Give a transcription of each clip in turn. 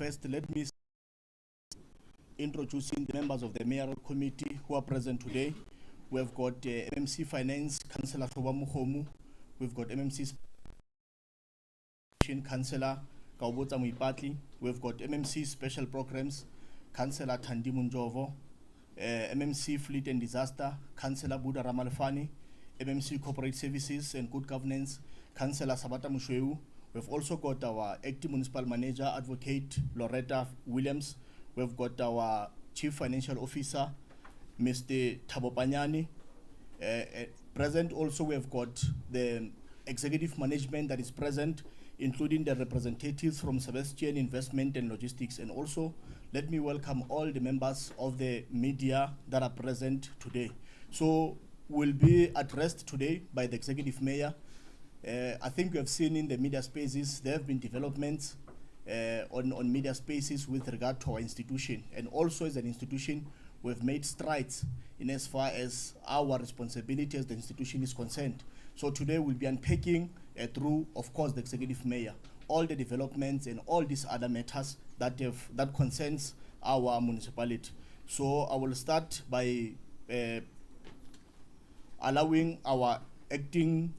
first, let me introducing the members of the mayoral committee who are present today. We have got MMC Finance, Councillor Shoba Mukhomu. We've got MMC Councillor Kaubota Muipatli. We've got MMC Special Programs, Councillor Thandi Munjovo. MMC Fleet and Disaster, Councillor Buddha Ramalfani. MMC Corporate Services and Good Governance, Councillor Sabata Mushweu. We've also got our acting municipal manager, Advocate Loretta Williams. We've got our Chief Financial Officer, Mr. Thabo Panyani. Present also, we have got the executive management that is present, including the representatives from Sebastian Investment and Logistics. And also, let me welcome all the members of the media that are present today. So, will be addressed today by the executive mayor. I think we have seen in the media spaces, there have been developments on media spaces with regard to our institution. And also as an institution, we've made strides in as far as our responsibility as the institution is concerned. So today we'll be unpacking through, of course, the executive mayor, all the developments and all these other matters that concerns our municipality. So I will start by allowing our acting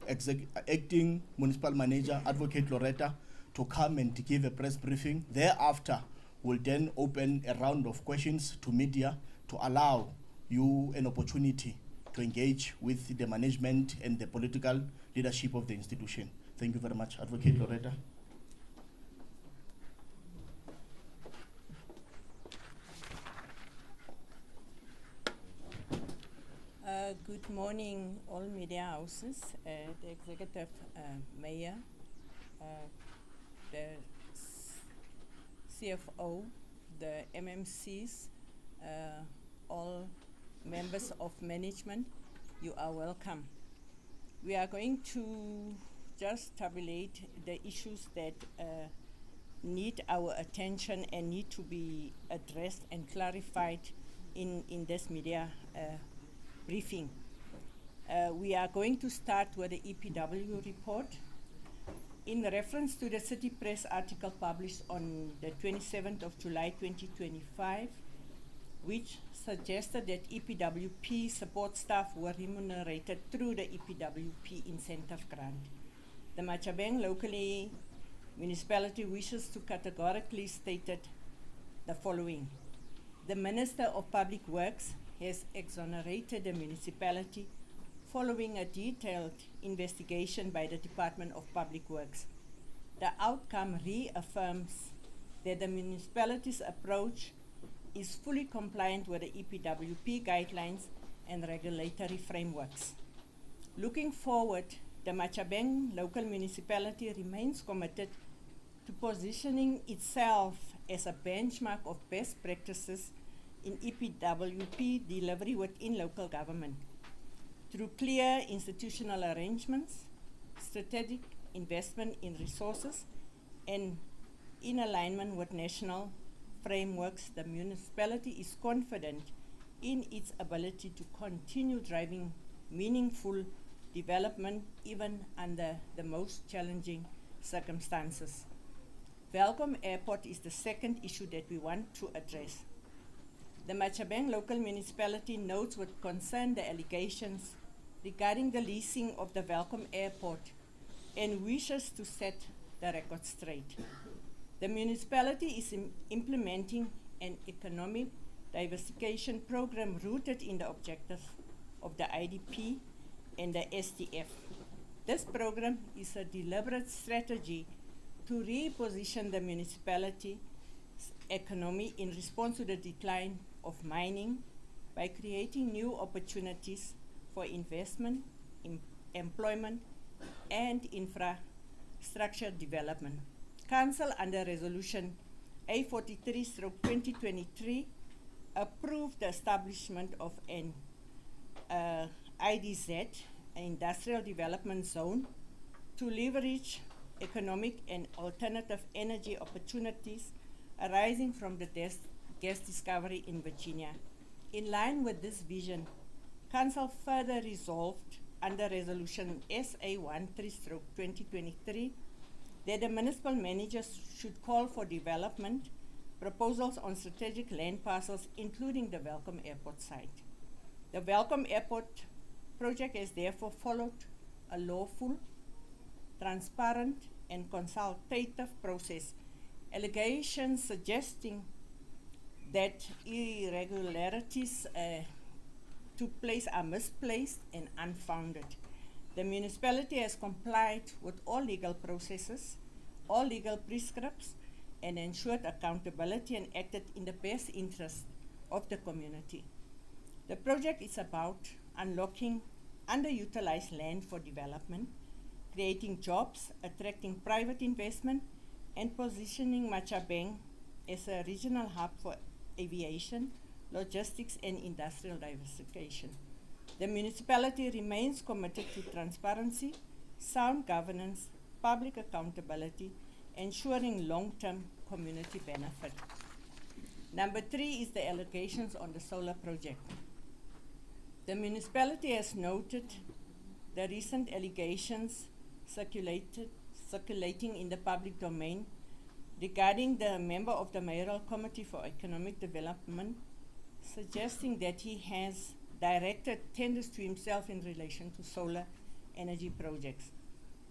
municipal manager, Advocate Loretta, to come and to give a press briefing. Thereafter, we'll then open a round of questions to media to allow you an opportunity to engage with the management and the political leadership of the institution. Thank you very much, Advocate Loretta. Good morning, all media houses, the executive mayor, the CFO, the MMCs, all members of management, you are welcome. We are going to just tabulate the issues that need our attention and need to be addressed and clarified in this media briefing. We are going to start with the EPW report. In reference to the City Press article published on the 27th of July 2025, which suggested that EPWP support staff were remunerated through the EPWP incentive grant. The Matjhabeng locally municipality wishes to categorically state the following. The Minister of Public Works has exonerated the municipality following a detailed investigation by the Department of Public Works. The outcome reaffirms that the municipality's approach is fully compliant with the EPWP guidelines and regulatory frameworks. Looking forward, the Matjhabeng local municipality remains committed to positioning itself as a benchmark of best practices in EPWP delivery within local government through clear institutional arrangements, strategic investment in resources, and in alignment with national frameworks. The municipality is confident in its ability to continue driving meaningful development even under the most challenging circumstances. Welcome Airport is the second issue that we want to address. The Matjhabeng local municipality notes with concern the allegations regarding the leasing of the Welcome Airport and wishes to set the record straight. The municipality is implementing an economic diversification program rooted in the objectives of the IDP and the SDF. This program is a deliberate strategy to reposition the municipality's economy in response to the decline of mining by creating new opportunities for investment, employment, and infrastructure development. Council under Resolution A43/2023 approved the establishment of an IDZ, an Industrial Development Zone, to leverage economic and alternative energy opportunities arising from the gas discovery in Virginia. In line with this vision, Council further resolved under Resolution SA13/2023 that the municipal managers should call for development proposals on strategic land parcels, including the Welcome Airport site. The Welcome Airport project has therefore followed a lawful, transparent, and consultative process. Allegations suggesting that irregularities took place are misplaced and unfounded. The municipality has complied with all legal processes, all legal prescripts, and ensured accountability and acted in the best interest of the community. The project is about unlocking underutilized land for development, creating jobs, attracting private investment, and positioning Matjhabeng as a regional hub for aviation, logistics, and industrial diversification. The municipality remains committed to transparency, sound governance, public accountability, ensuring long-term community benefit. Number 3 is the allegations on the solar project. The municipality has noted the recent allegations circulating in the public domain regarding the member of the Mayoral Committee for Economic Development, suggesting that he has directed tenders to himself in relation to solar energy projects.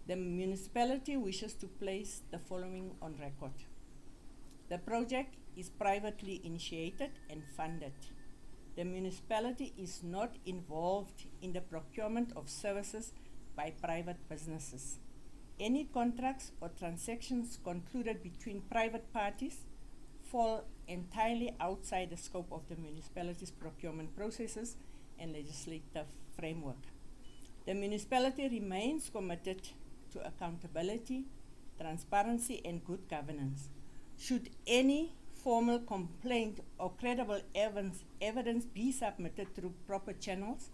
The municipality wishes to place the following on record. The project is privately initiated and funded. The municipality is not involved in the procurement of services by private businesses. Any contracts or transactions concluded between private parties fall entirely outside the scope of the municipality's procurement processes and legislative framework. The municipality remains committed to accountability, transparency, and good governance. Should any formal complaint or credible evidence be submitted through proper channels,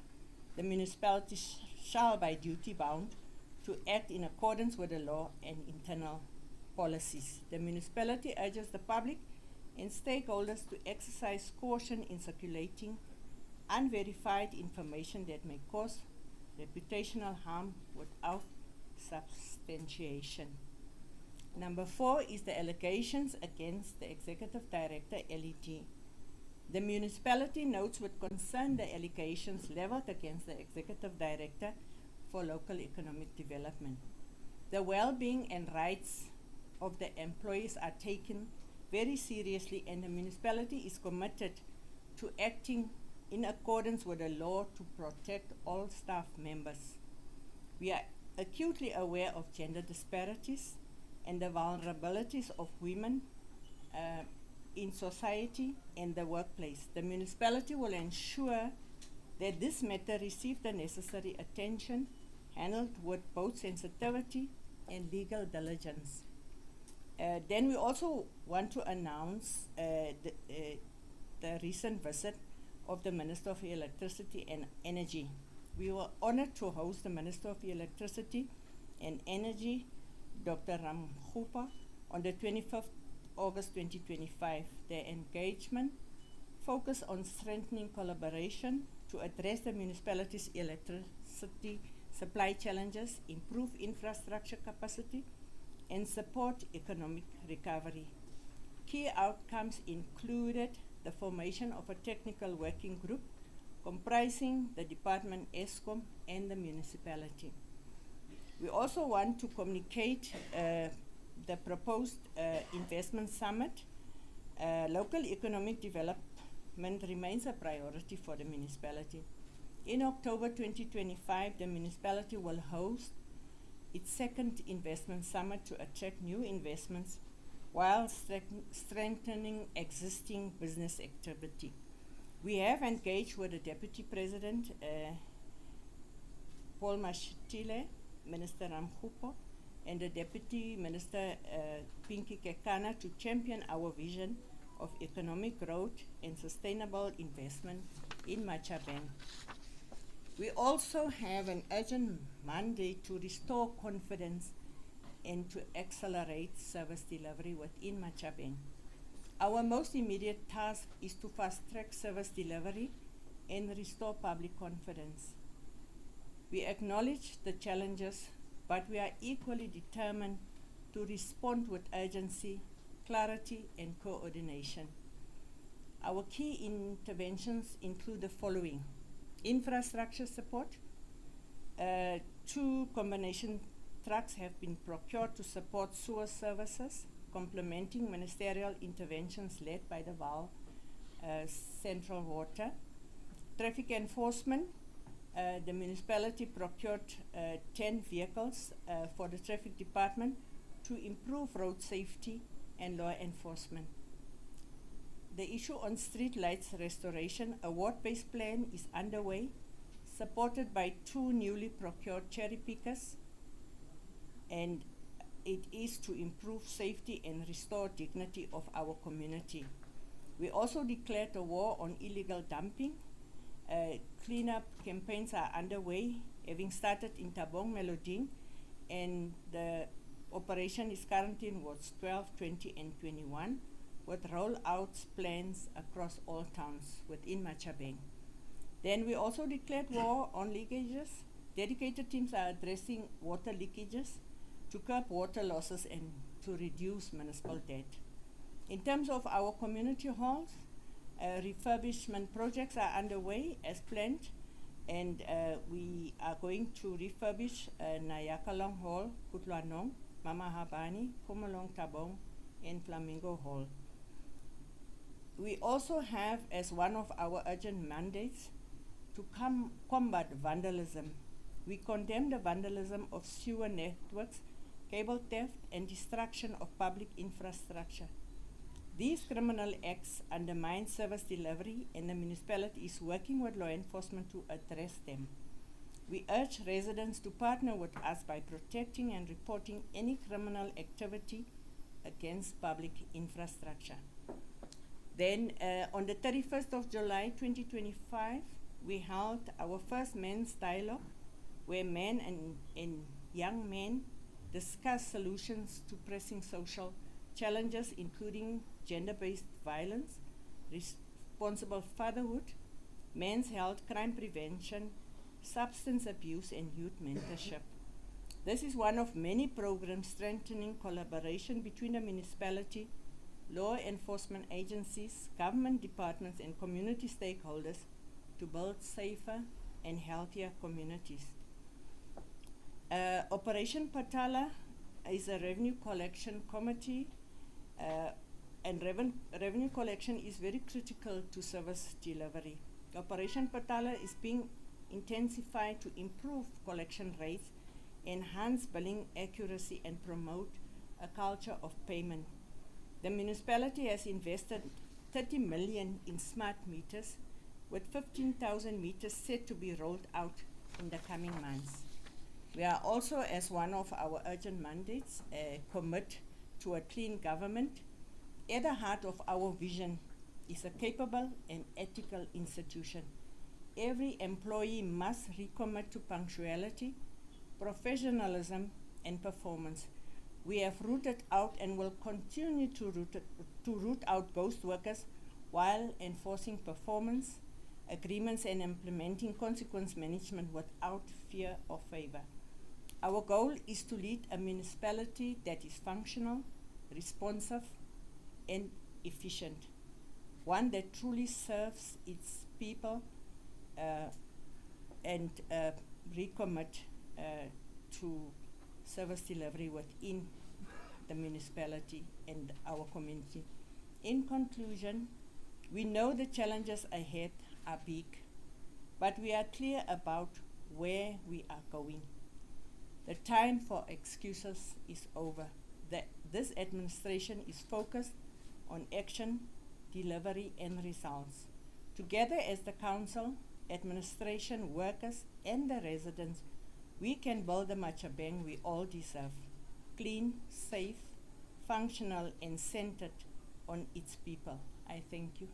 the municipality shall by duty bound to act in accordance with the law and internal policies. The municipality urges the public and stakeholders to exercise caution in circulating unverified information that may cause reputational harm without substantiation. Number 4 is the allegations against the Executive Director, LED. The municipality notes with concern the allegations leveled against the Executive Director for Local Economic Development. The well-being and rights of the employees are taken very seriously, and the municipality is committed to acting in accordance with the law to protect all staff members. We are acutely aware of gender disparities and the vulnerabilities of women in society and the workplace. The municipality will ensure that this matter receives the necessary attention, handled with both sensitivity and legal diligence. Then we also want to announce the recent visit of the Minister of Electricity and Energy. We were honored to host the Minister of Electricity and Energy, Dr. Ramkhupa, on the 25th August 2025. Their engagement focused on strengthening collaboration to address the municipality's electricity supply challenges, improve infrastructure capacity, and support economic recovery. Key outcomes included the formation of a technical working group comprising the department, ESCOM, and the municipality. We also want to communicate the proposed investment summit. Local economic development remains a priority for the municipality. In October 2025, the municipality will host its second investment summit to attract new investments while strengthening existing business activity. We have engaged with the Deputy President, Paul Mashatile, Minister Ramkhupa, and the Deputy Minister, Pinky Kekana, to champion our vision of economic growth and sustainable investment in Matjhabeng. We also have an urgent mandate to restore confidence and to accelerate service delivery within Matjhabeng. Our most immediate task is to fast-track service delivery and restore public confidence. We acknowledge the challenges, but we are equally determined to respond with urgency clarity, and coordination. Our key interventions include the following: infrastructure support. 2 combination trucks have been procured to support sewer services, complementing ministerial interventions led by the Vaal Central Water. Traffic enforcement. The municipality procured 10 vehicles for the traffic department to improve road safety and law enforcement. The issue on street lights restoration, a ward-based plan is underway, supported by 2 newly procured cherry pickers, and it is to improve safety and restore dignity of our community. We also declared a war on illegal dumping. Cleanup campaigns are underway, having started in Tabong, Meloding, and the operation is currently in wards 12, 20, and 21, with rollouts plans across all towns within Matjhabeng. Then we also declared war on leakages. Dedicated teams are addressing water leakages to curb water losses and to reduce municipal debt. In terms of our community halls, refurbishment projects are underway as planned, and we are going to refurbish Nayakalong Hall, Kutluanong, Mama Habani, Pumalong Tabong, and Flamingo Hall. We also have as one of our urgent mandates to combat vandalism. We condemn the vandalism of sewer networks, cable theft, and destruction of public infrastructure. These criminal acts undermine service delivery, and the municipality is working with law enforcement to address them. We urge residents to partner with us by protecting and reporting any criminal activity against public infrastructure. Then on the 31st of July 2025, we held our first men's dialogue, where men and young men discuss solutions to pressing social challenges, including gender-based violence, responsible fatherhood, men's health, crime prevention, substance abuse, and youth mentorship. This is one of many programs strengthening collaboration between the municipality, law enforcement agencies, government departments, and community stakeholders to build safer and healthier communities. Operation Patala is a revenue collection committee, and revenue collection is very critical to service delivery. Operation Patala is being intensified to improve collection rates, enhance billing accuracy, and promote a culture of payment. The municipality has invested 30 million in smart meters, with 15,000 meters set to be rolled out in the coming months. We are also, as one of our urgent mandates, commit to a clean government. At the heart of our vision is a capable and ethical institution. Every employee must recommit to punctuality, professionalism, and performance. We have rooted out and will continue to root out ghost workers while enforcing performance agreements and implementing consequence management without fear or favor. Our goal is to lead a municipality that is functional, responsive, and efficient, one that truly serves its people and recommit to service delivery within the municipality and our community. In conclusion, we know the challenges ahead are big, but we are clear about where we are going. The time for excuses is over. This administration is focused on action, delivery, and results. Together as the council, administration, workers, and the residents, we can build the Matjhabeng we all deserve: clean, safe, functional, and centered on its people. I thank you.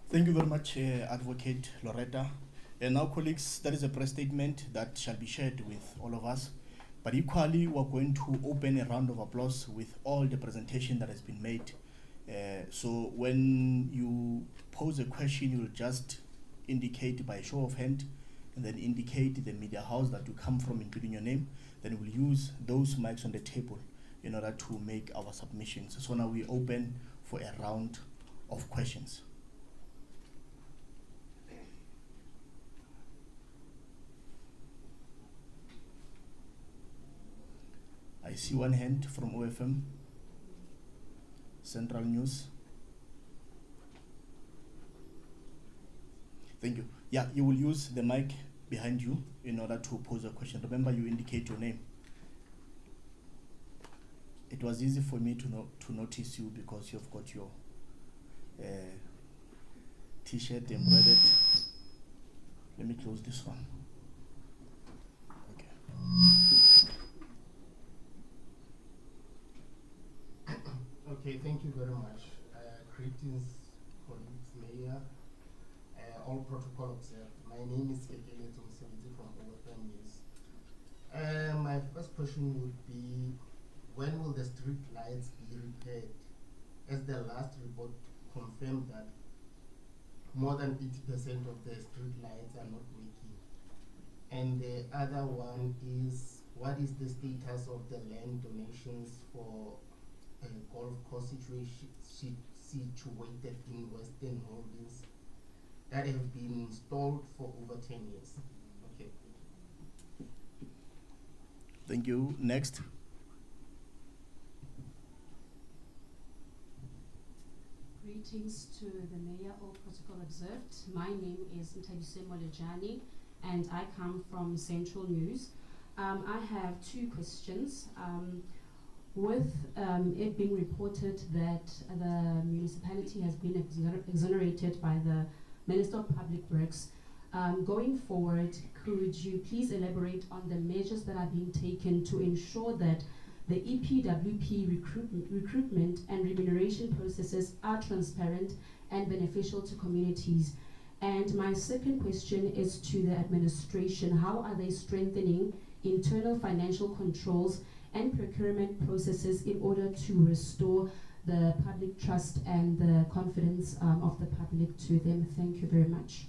Thank you very much, Advocate Loretta. And now, colleagues, that is a press statement that shall be shared with all of us. But equally, we're going to open a round of applause with all the presentation that has been made. So when you pose a question, you'll just indicate by show of hand and then indicate the media house that you come from, including your name. Then we'll use those mics on the table in order to make our submissions. So now we open for a round of questions. I see one hand from OFM, Central News. Thank you. Yeah, you will use the mic behind you in order to pose a question. Remember, you indicate your name. It was easy for me to notice you because you've got your t-shirt embroidered. Let me close this one. Okay. Okay, thank you very much. Greetings, colleagues, Mayor, all protocol observed. My name is Kekele Tumseviti from OFM News. My first question would be, when will the street lights be repaired? As the last report confirmed that more than 80% of the street lights are not working. And the other one is, what is the status of the land donations for golf course situated in Western Holdings that have been installed for over 10 years? Okay. Thank you. Next. Greetings to the Mayor, all protocol observed. My name is Ntabise Molejani and I come from Central News. I have two questions. With it being reported that the municipality has been exonerated by the Minister of Public Works, going forward, could you please elaborate on the measures that are being taken to ensure that the EPWP recruitment and remuneration processes are transparent and beneficial to communities? And my second question is to the administration. How are they strengthening internal financial controls and procurement processes in order to restore the public trust and the confidence of the public to them? Thank you very much.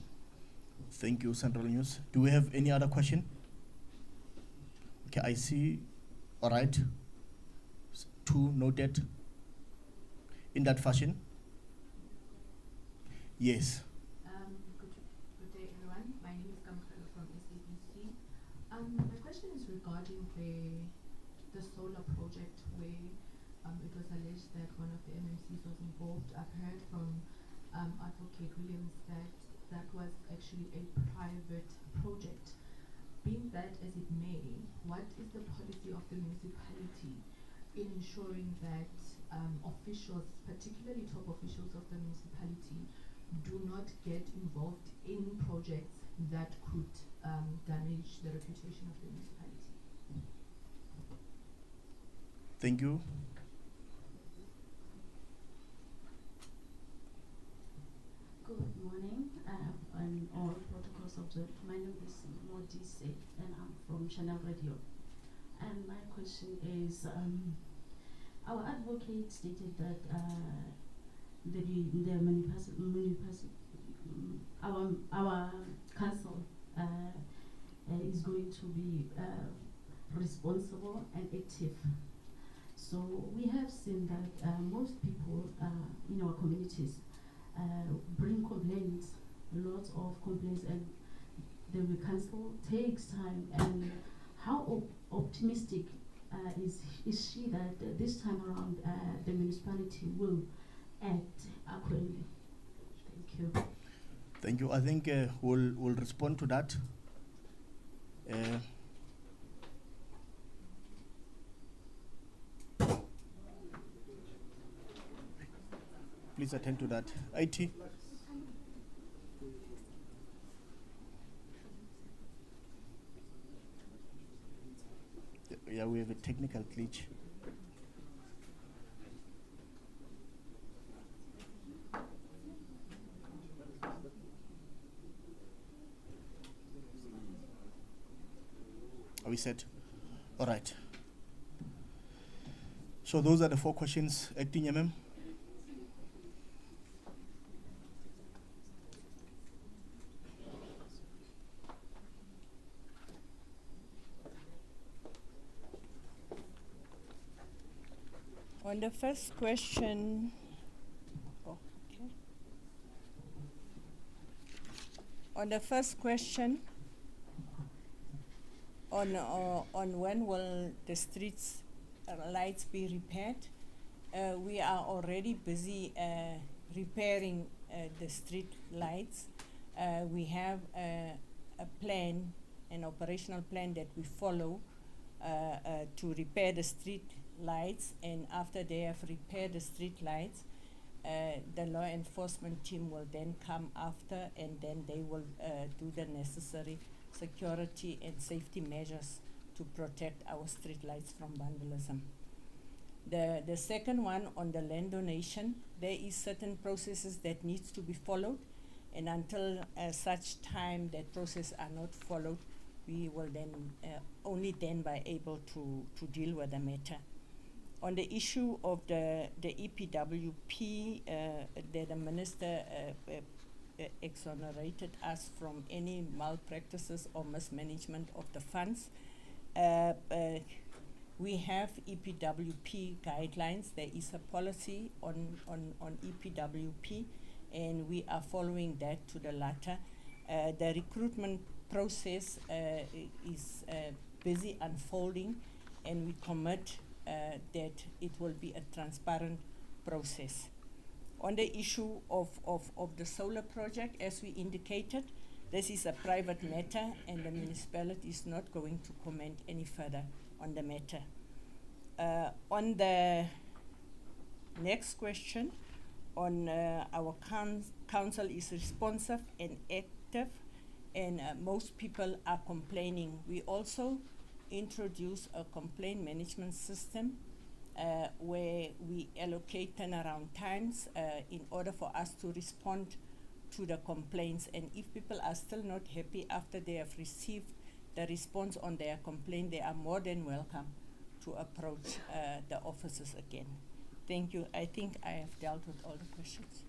Thank you, Central News. Do we have any other question? Okay, I see. All right. Two noted. In that fashion? Yes. Good day, everyone. My name is Kamkhelo from SABC. My question is regarding the solar project where it was alleged that one of the MMCs was involved. I've heard from Advocate Williams that that was actually a private project. Being that as it may, what is the policy of the municipality in ensuring that officials, particularly top officials of the municipality, do not get involved in projects that could damage the reputation of the municipality? Thank you. Good morning. I'm all protocols observed. My name is Modise and I'm from Channel Radio. And my question is, our advocate stated that our council is going to be responsible and active. So we have seen that most people in our communities bring complaints, lots of complaints, and the council takes time. And how optimistic is she that this time around the municipality will act accordingly? Thank you. Thank you. I think we'll respond to that. Please attend to that. IT. Yeah, we have a technical glitch. Are we set? All right. So those are the 4 questions. Acting MM. On the first question, oh, okay. On the first question, on when will the streets lights be repaired, we are already busy repairing the street lights. We have a plan, an operational plan that we follow to repair the street lights, and after they have repaired the street lights, the law enforcement team will then come after, and then they will do the necessary security and safety measures to protect our street lights from vandalism. The second one, on the land donation, there is certain processes that needs to be followed, and until such time that process are not followed, we will then only then be able to deal with the matter. On the issue of the EPWP, that the minister exonerated us from any malpractices or mismanagement of the funds. We have EPWP guidelines. There is a policy on EPWP, and we are following that to the latter. The recruitment process is busy unfolding, and we commit that it will be a transparent process. On the issue of the solar project, as we indicated, this is a private matter, and the municipality is not going to comment any further on the matter. On the next question, on our council is responsive and active, and most people are complaining. We also introduce a complaint management system where we allocate turnaround times in order for us to respond to the complaints. And if people are still not happy after they have received the response on their complaint, they are more than welcome to approach the officers again. Thank you. I think I have dealt with all the questions.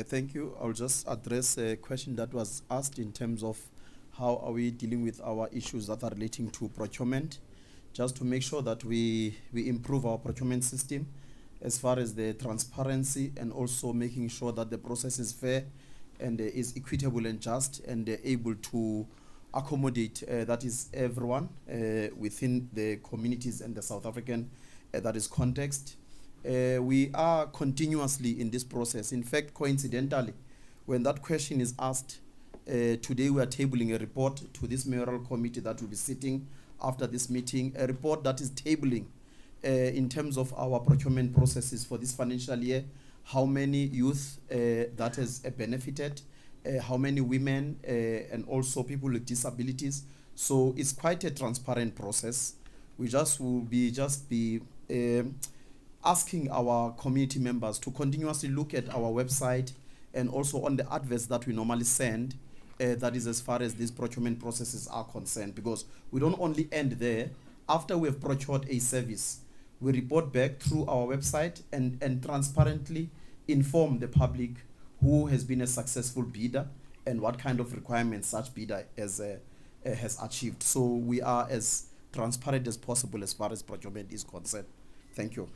Thank you. I'll just address a question that was asked in terms of how are we dealing with our issues that are relating to procurement, just to make sure that we improve our procurement system as far as the transparency, and also making sure that the process is fair and is equitable and just, and able to accommodate that is everyone within the communities and the South African that is context. We are continuously in this process. In fact, coincidentally, when that question is asked, today we are tabling a report to this mayoral committee that will be sitting after this meeting, a report that is tabling in terms of our procurement processes for this financial year, how many youth that has benefited, how many women, and also people with disabilities. So it's quite a transparent process. We will be asking our community members to continuously look at our website and also on the adverts that we normally send, that is as far as these procurement processes are concerned, because we don't only end there. After we have procured a service, we report back through our website and transparently inform the public who has been a successful bidder and what kind of requirements such bidder has achieved. So we are as transparent as possible as far as procurement is concerned. Thank you.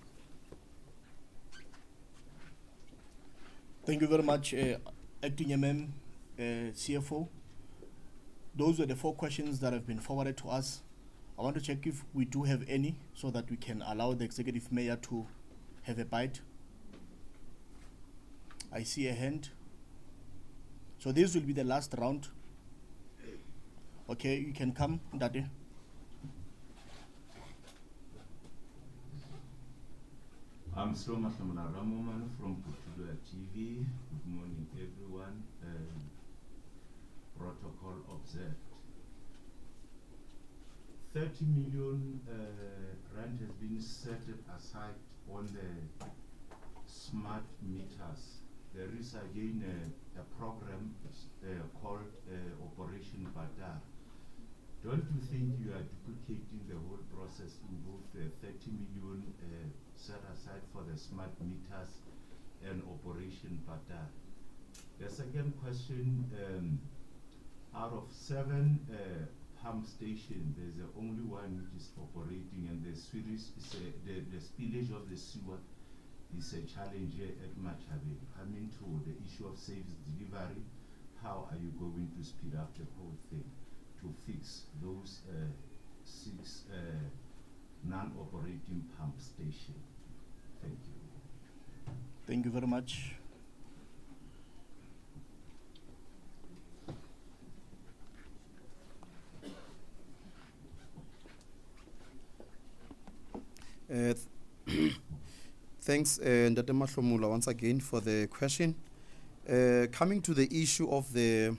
Thank you very much, Acting MM, CFO. Those were the 4 questions that have been forwarded to us. I want to check if we do have any, so that we can allow the Executive Mayor to have a bite. I see a hand. So this will be the last round. Okay, you can come, Ndade. I'm Sloma Ramoman from Portugal TV. Good morning, everyone. Protocol observed. 30 million rand has been set aside on the smart meters. There is again a program called Operation Badar. don't you think you are duplicating the whole process in both the 30 million set aside for the smart meters and Operation Patal? The second question, out of 7 pump stations, there's only one which is operating, and the spillage of the sewer is a challenge here at Matjhabeng. Coming to the issue of service delivery, how are you going to speed up the whole thing to fix those 6 non-operating pump stations? Thank you. Thank you very much. Thanks, Ndate Mahlomula, once again for the question. Coming to the issue of the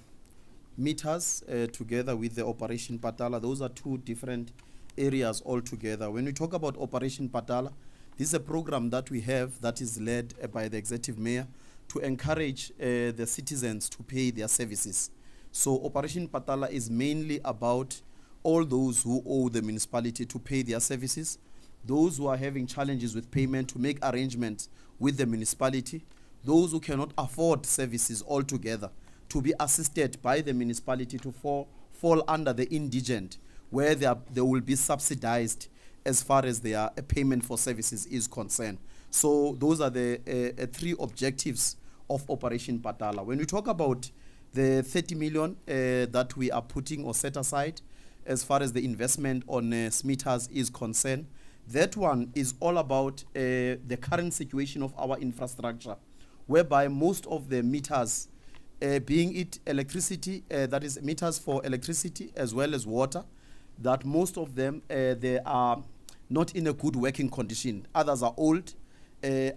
meters together with the Operation Patala, those are 2 different areas altogether. When we talk about Operation Patala, this is a program that we have that is led by the Executive Mayor to encourage the citizens to pay their services. So Operation Patala is mainly about all those who owe the municipality to pay their services, those who are having challenges with payment to make arrangements with the municipality, those who cannot afford services altogether to be assisted by the municipality to fall under the indigent, where they will be subsidized as far as their payment for services is concerned. So those are the 3 objectives of Operation Patala. When we talk about the 30 million that we are putting or set aside as far as the investment on meters is concerned, that one is all about the current situation of our infrastructure, whereby most of the meters, being it electricity, that is meters for electricity as well as water, that most of them, they are not in a good working condition. Others are old,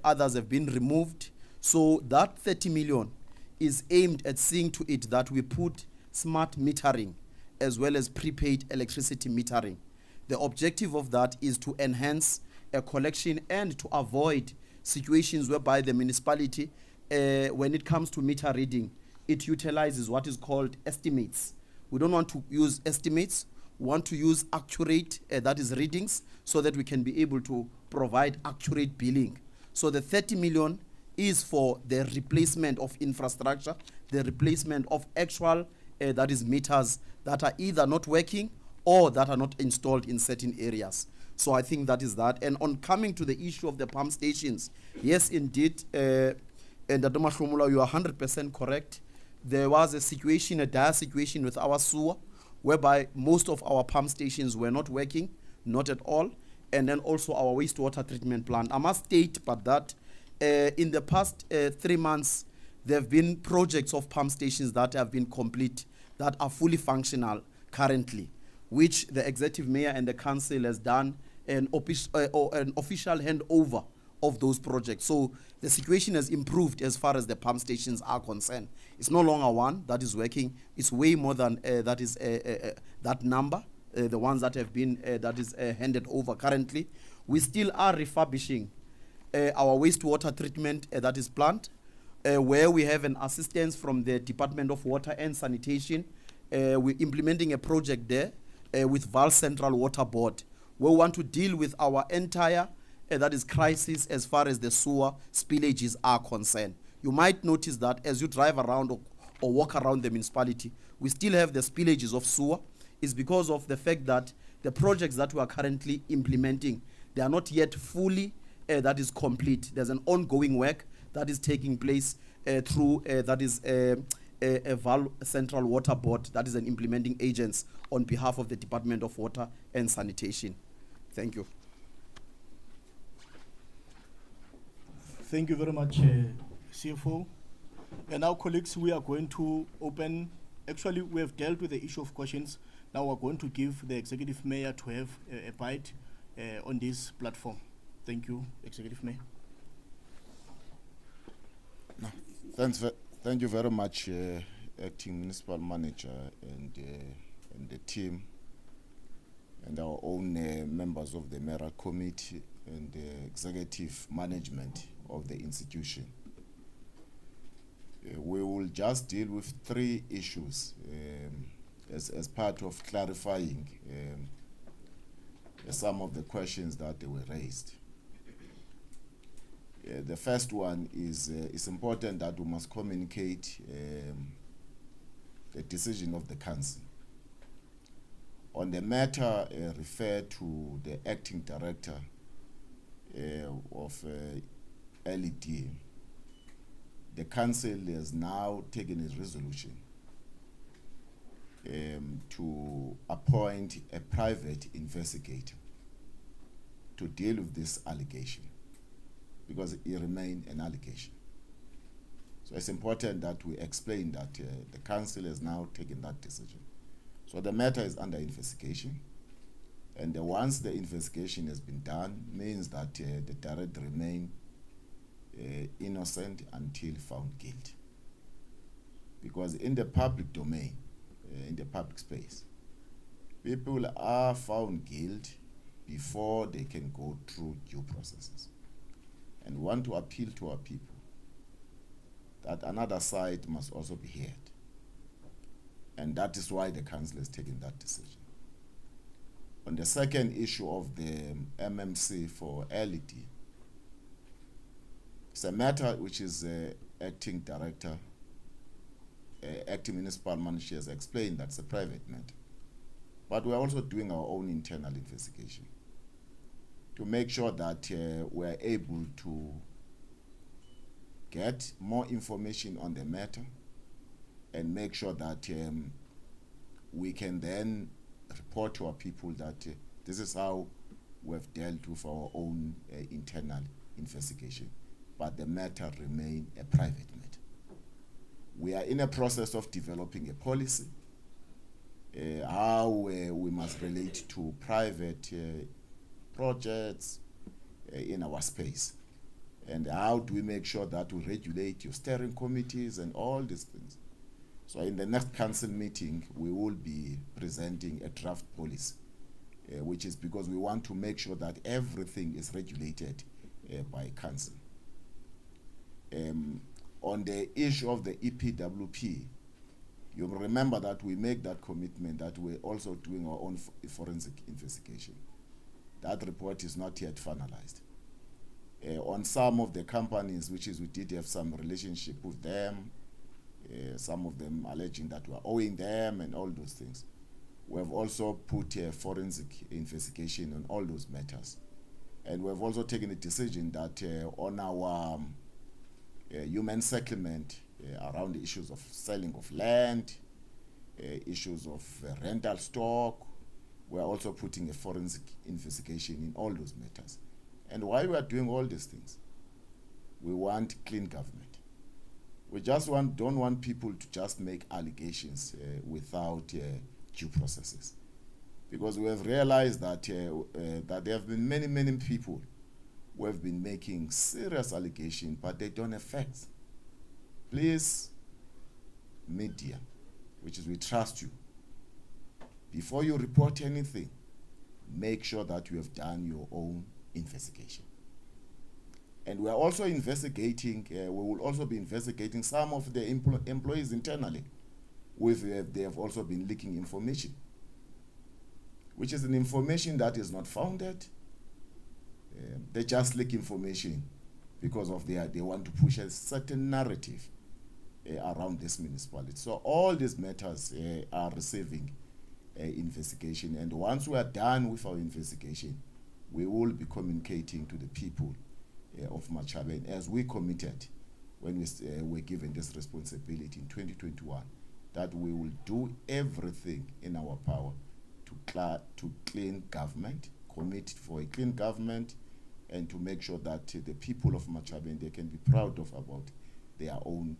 others have been removed. So that 30 million is aimed at seeing to it that we put smart metering as well as prepaid electricity metering. The objective of that is to enhance a collection and to avoid situations whereby the municipality, when it comes to meter reading, it utilizes what is called estimates. We don't want to use estimates. We want to use accurate, that is readings, so that we can be able to provide accurate billing. So the 30 million is for the replacement of infrastructure, the replacement of actual, that is meters that are either not working or that are not installed in certain areas. So I think that is that. And on coming to the issue of the pump stations, yes, indeed, and Dr. Mahlomula, you are 100% correct. There was a situation, a dire situation with our sewer, whereby most of our pump stations were not working, not at all, and then also our wastewater treatment plant. I must state, but that in the past 3 months, there have been projects of pump stations that have been complete, that are fully functional currently, which the Executive Mayor and the Council has done an official handover of those projects. So the situation has improved as far as the pump stations are concerned. It's no longer one that is working. It's way more than that is that number, the ones that have been that is handed over currently. We still are refurbishing our wastewater treatment that is plant, where we have an assistance from the Department of Water and Sanitation. We're implementing a project there with Val Central Water Board. We want to deal with our entire that is crisis as far as the sewer spillages are concerned. You might notice that as you drive around or walk around the municipality, we still have the spillages of sewer. It's because of the fact that the projects that we are currently implementing, they are not yet fully that is complete. There's an ongoing work that is taking place through that is a Val Central Water Board, that is an implementing agent on behalf of the Department of Water and Sanitation. Thank you. Thank you very much, CFO. And now, colleagues, we are going to open, actually, we have dealt with the issue of questions. Now we're going to give the Executive Mayor to have a bite on this platform. Thank you, Executive Mayor. No, thank you very much, Acting Municipal Manager and the team and our own members of the Mayoral Committee and the executive management of the institution. We will just deal with 3 issues as part of clarifying some of the questions that were raised. The first one is it's important that we must communicate the decision of the council. On the matter referred to the acting director of LED, the council has now taken a resolution to appoint a private investigator to deal with this allegation, because it remains an allegation. So it's important that we explain that the council has now taken that decision. So the matter is under investigation, and once the investigation has been done, means that the director remain innocent until found guilty. Because in the public domain, in the public space, people are found guilty before they can go through due processes. And we want to appeal to our people that another side must also be heard. And that is why the council has taken that decision. On the second issue of the MMC for LED, it's a matter which is acting director, acting municipal manager has explained that's a private matter. But we're also doing our own internal investigation to make sure that we're able to get more information on the matter and make sure that we can then report to our people that this is how we've dealt with our own internal investigation, but the matter remains a private matter. We are in a process of developing a policy, how we must relate to private projects in our space, and how do we make sure that we regulate your steering committees and all these things. So in the next council meeting, we will be presenting a draft policy, which is because we want to make sure that everything is regulated by council. On the issue of the EPWP, you remember that we make that commitment that we're also doing our own forensic investigation. That report is not yet finalized. On some of the companies, which is we did have some relationship with them, some of them alleging that we're owing them and all those things. We have also put a forensic investigation on all those matters. And we've also taken a decision that on our human settlement around the issues of selling of land, issues of rental stock, we're also putting a forensic investigation in all those matters. And why we are doing all these things? We want clean government. We just don't want people to just make allegations without due processes. Because we have realized that, that there have been many people who have been making serious allegations, but they don't have facts. Please, media, which is we trust you, before you report anything, make sure that you have done your own investigation. And we are also investigating, we will also be investigating some of the employees internally, with they have also been leaking information, which is an information that is not founded. They just leak information because of they want to push a certain narrative around this municipality. So all these matters are receiving investigation, and once we are done with our investigation, we will be communicating to the people of Matjhabeng, as we committed when we were given this responsibility in 2021, that we will do everything in our power to clean government, commit for a clean government, and to make sure that the people of Matjhabeng, they can be proud of about their own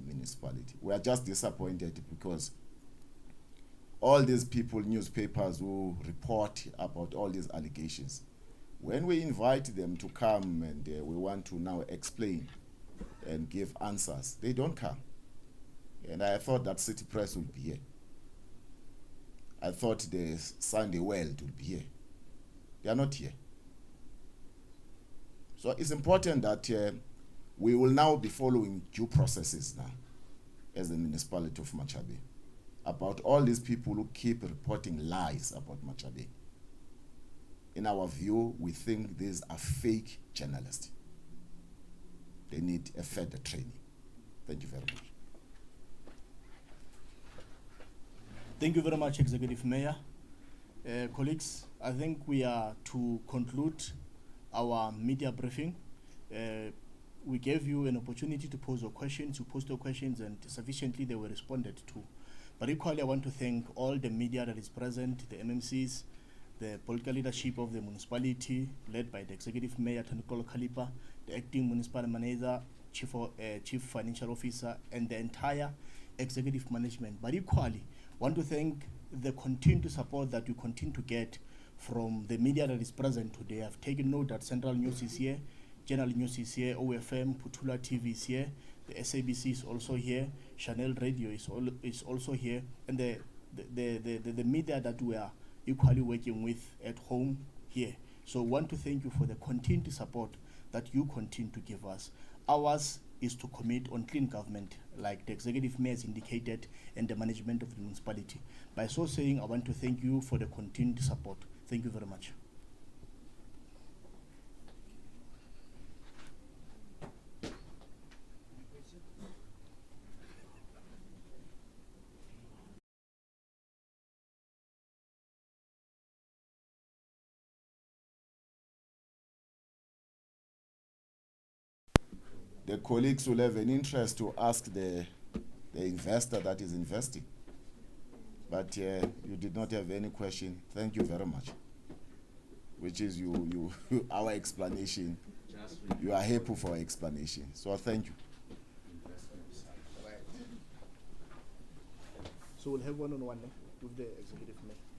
municipality. We are just disappointed because all these people, newspapers who report about all these allegations, when we invite them to come and we want to now explain and give answers, they don't come. And I thought that City Press would be here. I thought the Sunday World would be here. They are not here. So it's important that we will now be following due processes now as the municipality of Matjhabeng. about all these people who keep reporting lies about Matjhabeng. In our view, we think these are fake journalists. They need a further training. Thank you very much. Thank you very much, Executive Mayor. Colleagues, I think we are to conclude our media briefing. We gave you an opportunity to pose your questions. You posed your questions and sufficiently they were responded to. But equally, I want to thank all the media that is present, the MMCs, the political leadership of the municipality, led by the Executive Mayor, Tanikolo Kalipa, the Acting Municipal Manager, Chief Financial Officer, and the entire executive management. But equally, want to thank the continued support that we continue to get from the media that is present today. I've taken note that Central News is here, General News is here, OFM, Putula TV is here, the SABC is also here, Channel Radio is also here, and the media that we are equally working with at home here. So want to thank you for the continued support that you continue to give us. Ours is to commit on clean government, like the Executive Mayor has indicated, and the management of the municipality. By so saying, I want to thank you for the continued support. Thank you very much. The colleagues will have an interest to ask the investor that is investing. But you did not have any question. Thank you very much. Which is our explanation. You are happy for our explanation. So thank you. So we'll have one-on-one with the Executive Mayor.